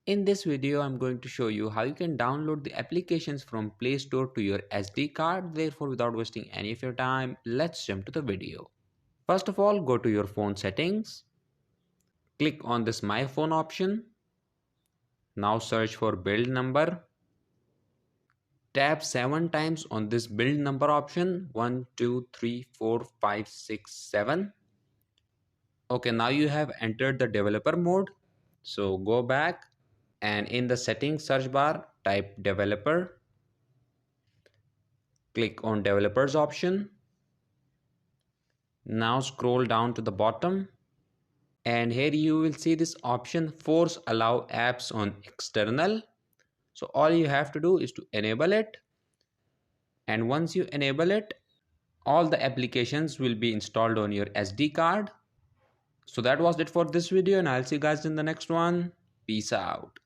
In this video, I'm going to show you how you can download the applications from Play Store to your SD card. Therefore, without wasting any of your time, let's jump to the video. First of all, go to your phone settings. Click on this My Phone option. Now search for build number. Tap 7 times on this build number option. 1, 2, 3, 4, 5, 6, 7. Okay, now you have entered the developer mode. So go back and in the settings search bar, type developer. Click on developers option. Now scroll down to the bottom and here you will see this option force allow apps on external. So all you have to do is to enable it, and once you enable it, all the applications will be installed on your SD card. So that was it for this video, and I'll see you guys in the next one. Peace out.